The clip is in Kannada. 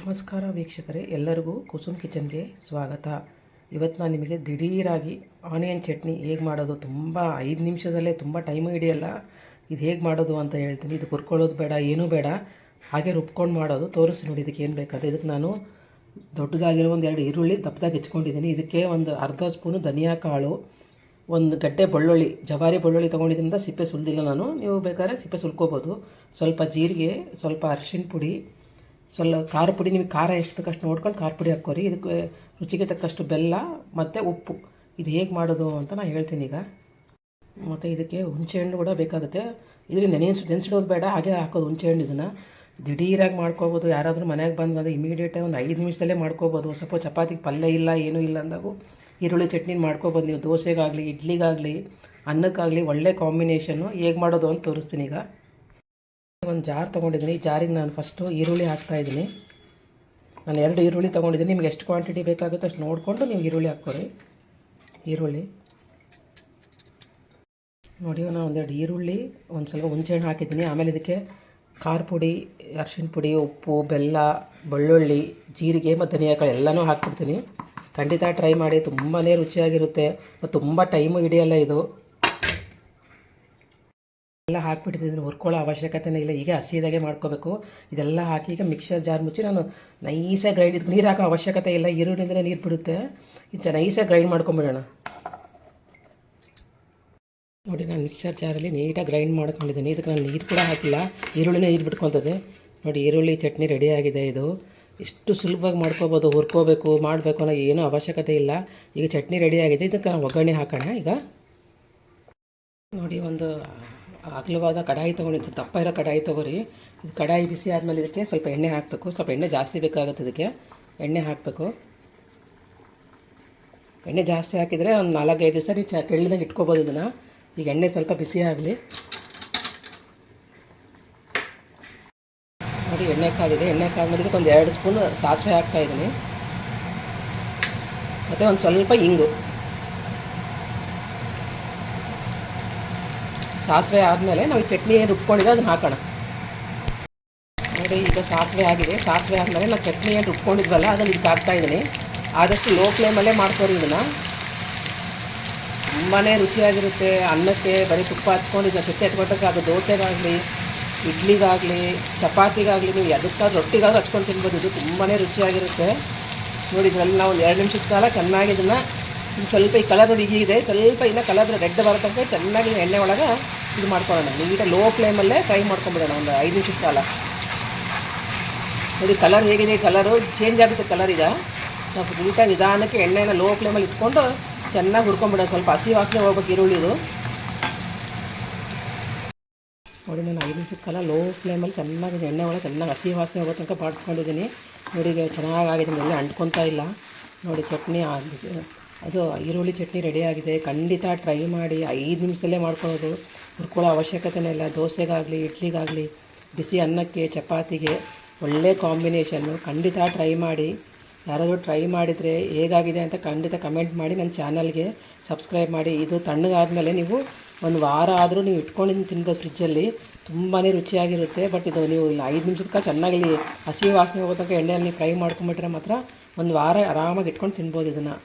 ನಮಸ್ಕಾರ ವೀಕ್ಷಕರೇ, ಎಲ್ಲರಿಗೂ ಕುಸುಮ್ ಕಿಚನ್ಗೆ ಸ್ವಾಗತ. ಇವತ್ತು ನಾನು ನಿಮಗೆ ದಿಢೀರಾಗಿ ಆನಿಯನ್ ಚಟ್ನಿ ಹೇಗೆ ಮಾಡೋದು, ತುಂಬ 5 ನಿಮಿಷದಲ್ಲೇ, ತುಂಬ ಟೈಮು ಹಿಡಿಯಲ್ಲ, ಇದು ಹೇಗೆ ಮಾಡೋದು ಅಂತ ಹೇಳ್ತೀನಿ. ಇದು ಹುರ್ಕೊಳ್ಳೋದು ಬೇಡ, ಏನೂ ಬೇಡ, ಹಾಗೆ ರುಬ್ಕೊಂಡು ಮಾಡೋದು ತೋರಿಸಿ ನೋಡಿ. ಇದಕ್ಕೆ ಏನು ಬೇಕಾದ್ರೆ ಇದಕ್ಕೆ ನಾನು ದೊಡ್ಡದಾಗಿರೋ 2 ಈರುಳ್ಳಿ ದಪ್ಪದಾಗಿ ಹೆಚ್ಕೊಂಡಿದ್ದೀನಿ. ಇದಕ್ಕೆ ಒಂದು ಅರ್ಧ ಸ್ಪೂನು ಧನಿಯಾ ಕಾಳು, ಒಂದು ಗಡ್ಡೆ ಬೆಳ್ಳುಳ್ಳಿ, ಜವಾರಿ ಬೆಳ್ಳುಳ್ಳಿ ತೊಗೊಂಡಿದ್ದರಿಂದ ಸಿಪ್ಪೆ ಸುಲಿದಿಲ್ಲ ನಾನು, ನೀವು ಬೇಕಾದ್ರೆ ಸಿಪ್ಪೆ ಸುಲ್ಕೋಬೋದು. ಸ್ವಲ್ಪ ಜೀರಿಗೆ, ಸ್ವಲ್ಪ ಅರಿಶಿಣ ಪುಡಿ, ಸ್ವಲ್ಪ ಖಾರ ಪುಡಿ, ನಿಮಗೆ ಖಾರ ಎಷ್ಟು ಬೇಕಷ್ಟು ನೋಡ್ಕೊಂಡು ಖಾರ ಪುಡಿ ಹಾಕ್ಕೋರಿ. ಇದಕ್ಕೆ ರುಚಿಗೆ ತಕ್ಕಷ್ಟು ಬೆಲ್ಲ ಮತ್ತು ಉಪ್ಪು. ಇದು ಹೇಗೆ ಮಾಡೋದು ಅಂತ ನಾನು ಹೇಳ್ತೀನಿ ಈಗ. ಮತ್ತು ಇದಕ್ಕೆ ಹುಣಸೆಹಣ್ಣು ಕೂಡ ಬೇಕಾಗುತ್ತೆ. ಇದರಲ್ಲಿ ನೆನೆಸಿಡೋದು ಬೇಡ, ಹಾಗೆ ಹಾಕೋದು ಹುಣಸೆಹಣ್ಣು. ಇದನ್ನು ದಿಢೀರಾಗಿ ಮಾಡ್ಕೋಬೋದು. ಯಾರಾದರೂ ಮನೆಗೆ ಬಂದರೆ ಇಮಿಡಿಯೇಟಾಗಿ ಒಂದು 5 ನಿಮಿಷದಲ್ಲೇ ಮಾಡ್ಕೋಬೋದು. ಸ್ವಲ್ಪ ಚಪಾತಿಗೆ ಪಲ್ಯ ಇಲ್ಲ, ಏನೂ ಇಲ್ಲ ಅಂದಾಗೂ ಈರುಳ್ಳಿ ಚಟ್ನಿ ಮಾಡ್ಕೋಬೋದು. ನೀವು ದೋಸೆಗಾಗಲಿ, ಇಡ್ಲಿಗಾಗಲಿ, ಅನ್ನಕ್ಕಾಗಲಿ ಒಳ್ಳೆ ಕಾಂಬಿನೇಷನ್ನು. ಹೇಗೆ ಮಾಡೋದು ಅಂತ ತೋರಿಸ್ತೀನಿ ಈಗ. ಒಂದು ಜಾರ್ ತೊಗೊಂಡಿದ್ದೀನಿ. ಈ ಜಾರಿಗೆ ನಾನು ಫಸ್ಟು ಈರುಳ್ಳಿ ಹಾಕ್ತಾಯಿದ್ದೀನಿ. ನಾನು 2 ಈರುಳ್ಳಿ ತೊಗೊಂಡಿದ್ದೀನಿ. ನಿಮ್ಗೆ ಎಷ್ಟು ಕ್ವಾಂಟಿಟಿ ಬೇಕಾಗುತ್ತೋ ಅಷ್ಟು ನೋಡಿಕೊಂಡು ನೀವು ಈರುಳ್ಳಿ ಹಾಕ್ಕೊರಿ. ಈರುಳ್ಳಿ ನೋಡಿ, ನಾನು 2 ಈರುಳ್ಳಿ, ಒಂದು ಸ್ವಲ್ಪ ಹುಣಸೆಹಣ್ಣು ಹಾಕಿದ್ದೀನಿ. ಆಮೇಲೆ ಇದಕ್ಕೆ ಖಾರ ಪುಡಿ, ಅರಿಶಿಣ ಪುಡಿ, ಉಪ್ಪು, ಬೆಲ್ಲ, ಬೆಳ್ಳುಳ್ಳಿ, ಜೀರಿಗೆ ಮತ್ತು ಧನಿಯಾಕಾಳು ಎಲ್ಲನೂ ಹಾಕ್ಬಿಡ್ತೀನಿ. ಖಂಡಿತ ಟ್ರೈ ಮಾಡಿ, ತುಂಬಾ ರುಚಿಯಾಗಿರುತ್ತೆ ಮತ್ತು ತುಂಬ ಟೈಮು ಹಿಡಿಯಲ್ಲ. ಇದು ಎಲ್ಲ ಹಾಕ್ಬಿಟ್ಟಿದ್ದೀನಿ, ಹುರ್ಕೊಳ್ಳೋ ಅವಶ್ಯಕತೆನೇ ಇಲ್ಲ. ಈಗ ಹಸಿದಾಗೆ ಮಾಡ್ಕೋಬೇಕು. ಇದೆಲ್ಲ ಹಾಕಿ ಈಗ ಮಿಕ್ಸರ್ ಜಾರ್ ಮುಚ್ಚಿ ನಾನು ನೈಸಾಗಿ ಗ್ರೈಂಡ್, ಇದಕ್ಕೆ ನೀರು ಹಾಕೋ ಅವಶ್ಯಕತೆ ಇಲ್ಲ, ಈರುಳ್ಳಿಂದಲೇ ನೀರು ಬಿಡುತ್ತೆ. ಇದು ನೈಸಾಗಿ ಗ್ರೈಂಡ್ ಮಾಡ್ಕೊಂಬಿಡೋಣ. ನೋಡಿ, ನಾನು ಮಿಕ್ಸರ್ ಜಾರಲ್ಲಿ ನೀಟಾಗಿ ಗ್ರೈಂಡ್ ಮಾಡ್ಕೊಂಡಿದ್ದೀನಿ. ಇದಕ್ಕೆ ನಾನು ನೀರು ಕೂಡ ಹಾಕಿಲ್ಲ, ಈರುಳ್ಳಿನೇ ನೀರು ಬಿಟ್ಕೊತದೆ. ನೋಡಿ, ಈರುಳ್ಳಿ ಚಟ್ನಿ ರೆಡಿಯಾಗಿದೆ. ಇದು ಎಷ್ಟು ಸುಲಭವಾಗಿ ಮಾಡ್ಕೋಬೋದು. ಹುರ್ಕೋಬೇಕು, ಮಾಡಬೇಕು ಅನ್ನೋ ಏನೂ ಅವಶ್ಯಕತೆ ಇಲ್ಲ. ಈಗ ಚಟ್ನಿ ರೆಡಿಯಾಗಿದೆ. ಇದಕ್ಕೆ ನಾವು ಒಗ್ಗರಣೆ ಹಾಕೋಣ. ಈಗ ನೋಡಿ, ಒಂದು ಅಗಲವಾದ ಕಡಾಯಿ ತೊಗೊಂಡಿದ್ದು, ದಪ್ಪ ಇರೋ ಕಡಾಯಿ ತೊಗೊರಿ. ಇದು ಕಡಾಯಿ ಬಿಸಿ ಆದಮೇಲೆ ಇದಕ್ಕೆ ಸ್ವಲ್ಪ ಎಣ್ಣೆ ಹಾಕಬೇಕು. ಸ್ವಲ್ಪ ಎಣ್ಣೆ ಜಾಸ್ತಿ ಬೇಕಾಗುತ್ತೆ. ಇದಕ್ಕೆ ಎಣ್ಣೆ ಹಾಕಬೇಕು. ಎಣ್ಣೆ ಜಾಸ್ತಿ ಹಾಕಿದರೆ ಒಂದು 4-5 ದಿವಸ ನೀವು ಕೆಳ್ಳಿದಂಗೆ ಇಟ್ಕೋಬೋದು ಇದನ್ನು. ಈಗ ಎಣ್ಣೆ ಸ್ವಲ್ಪ ಬಿಸಿ ಆಗಲಿ. ನೋಡಿ, ಎಣ್ಣೆ ಕಾದಿದೆ. ಎಣ್ಣೆ ಕಾದ್ಮೇಲೆ ಇದಕ್ಕೆ ಒಂದು 2 ಸ್ಪೂನ್ ಸಾಸಿವೆ ಹಾಕ್ತಾಯಿದ್ದೀನಿ. ಮತ್ತು ಒಂದು ಸ್ವಲ್ಪ ಇಂಗು. ಸಾಸಿವೆ ಆದಮೇಲೆ ನಾವು ಈ ಚಟ್ನಿ ಏನು ರುಬ್ಕೊಂಡಿದ್ದೆ ಅದನ್ನು ಹಾಕೋಣ. ನೋಡಿ, ಈಗ ಸಾಸಿವೆ ಆಗಿದೆ. ಸಾಸಿವೆ ಆದಮೇಲೆ ನಾವು ಚಟ್ನಿ ಏನು ರುಬ್ಕೊಂಡಿದ್ವಲ್ಲ ಅದನ್ನು ಇದಕ್ಕೆ ಹಾಕ್ತಾಯಿದ್ದೀನಿ. ಆದಷ್ಟು ಲೋ ಫ್ಲೇಮಲ್ಲೇ ಮಾಡ್ಕೊರಿ. ಇದನ್ನು ತುಂಬಾ ರುಚಿಯಾಗಿರುತ್ತೆ. ಅನ್ನಕ್ಕೆ ಬರೀ ತುಪ್ಪ ಹಚ್ಕೊಂಡು ಇದನ್ನು ಚಟ್ನಿ ಹಚ್ಕೊಂಡ್ರೆ ಅದು ದೋಸೆಗಾಗಲಿ, ಇಡ್ಲಿಗಾಗಲಿ, ಚಪಾತಿಗಾಗಲಿ, ನೀವು ಅದಕ್ಕಾದ್ರೂ ರೊಟ್ಟಿಗಾದ್ರೂ ಹಚ್ಕೊಂಡು ತಿನ್ಬೋದು. ಇದು ತುಂಬಾ ರುಚಿಯಾಗಿರುತ್ತೆ. ನೋಡಿ, ಇದರಲ್ಲಿ ನಾವು ಒಂದು 2 ನಿಮಿಷದ ಕಾಲ ಚೆನ್ನಾಗಿ ಇದನ್ನು, ಇದು ಸ್ವಲ್ಪ ಈ ಕಲರ್ ನೋಡಿ ಹೀಗಿದೆ, ಸ್ವಲ್ಪ ಇನ್ನೂ ಕಲರ್ ರೆಡ್ ಬರೋತಂಕ ಚೆನ್ನಾಗಿ ಎಣ್ಣೆ ಒಳಗೆ ಇದು ಮಾಡ್ಕೊಳ್ಳೋಣ. ನೀಟಾಗಿ ಲೋ ಫ್ಲೇಮಲ್ಲೇ ಫ್ರೈ ಮಾಡ್ಕೊಂಬಿಡೋಣ ಒಂದು 5 ನಿಮಿಷದ ಕಾಲ. ನೋಡಿ, ಕಲರ್ ಹೇಗಿದೆ, ಕಲರು ಚೇಂಜ್ ಆಗುತ್ತೆ. ಕಲರ್ ಈಗ ನಾವು ನೀಟಾಗಿ ನಿಧಾನಕ್ಕೆ ಎಣ್ಣೆನ ಲೋ ಫ್ಲೇಮಲ್ಲಿ ಇಟ್ಕೊಂಡು ಚೆನ್ನಾಗಿ ಹುರ್ಕೊಂಬಿಡೋಣ. ಸ್ವಲ್ಪ ಹಸಿ ವಾಸನೆ ಹೋಗ್ಬೇಕು ಈರುಳ್ಳಿದು. ನೋಡಿ, ನಾನು 5 ನಿಮಿಷದ ಕಾಲ ಲೋ ಫ್ಲೇಮಲ್ಲಿ ಚೆನ್ನಾಗಿ ಎಣ್ಣೆ ಒಳಗೆ ಚೆನ್ನಾಗಿ ಹಸಿ ವಾಸನೆ ಹೋಗೋ ತನಕ ಬಾಡಿಸ್ಕೊಂಡಿದ್ದೀನಿ. ನೋಡಿ, ಈಗ ಚೆನ್ನಾಗಿದೆ, ಎಲ್ಲ ಅಂಟ್ಕೊತಾ ಇಲ್ಲ. ನೋಡಿ, ಚಟ್ನಿ ಅದು ಈರುಳ್ಳಿ ಚಟ್ನಿ ರೆಡಿಯಾಗಿದೆ. ಖಂಡಿತ ಟ್ರೈ ಮಾಡಿ. 5 ನಿಮಿಷದಲ್ಲೇ ಮಾಡ್ಕೊಳ್ಳೋದು. ಹುರ್ಕೊಳ್ಳೋ ಅವಶ್ಯಕತೆನೇ ಇಲ್ಲ. ದೋಸೆಗಾಗಲಿ, ಇಡ್ಲಿಗಾಗಲಿ, ಬಿಸಿ ಅನ್ನಕ್ಕೆ, ಚಪಾತಿಗೆ ಒಳ್ಳೆ ಕಾಂಬಿನೇಷನ್ನು. ಖಂಡಿತ ಟ್ರೈ ಮಾಡಿ. ಯಾರಾದರೂ ಟ್ರೈ ಮಾಡಿದರೆ ಹೇಗಾಗಿದೆ ಅಂತ ಖಂಡಿತ ಕಮೆಂಟ್ ಮಾಡಿ. ನನ್ನ ಚಾನಲ್ಗೆ ಸಬ್ಸ್ಕ್ರೈಬ್ ಮಾಡಿ. ಇದು ತಣ್ಣಗಾದಮೇಲೆ ನೀವು ಒಂದು ವಾರ ಆದರೂ ನೀವು ಇಟ್ಕೊಂಡು ತಿನ್ಬೋದು ಫ್ರಿಜ್ಜಲ್ಲಿ. ತುಂಬಾ ರುಚಿಯಾಗಿರುತ್ತೆ. ಬಟ್ ಇದು ನೀವು 5 ನಿಮಿಷಕ್ಕೆ ಚೆನ್ನಾಗಿ ಹಸಿ ವಾಸನೆ ಹೋಗೋ ತನಕ ಎಣ್ಣೆಯಲ್ಲಿ ಫ್ರೈ ಮಾಡ್ಕೊಂಬಿಟ್ರೆ ಮಾತ್ರ ಒಂದು ವಾರ ಆರಾಮಾಗಿ ಇಟ್ಕೊಂಡು ತಿನ್ಬೋದು ಇದನ್ನು.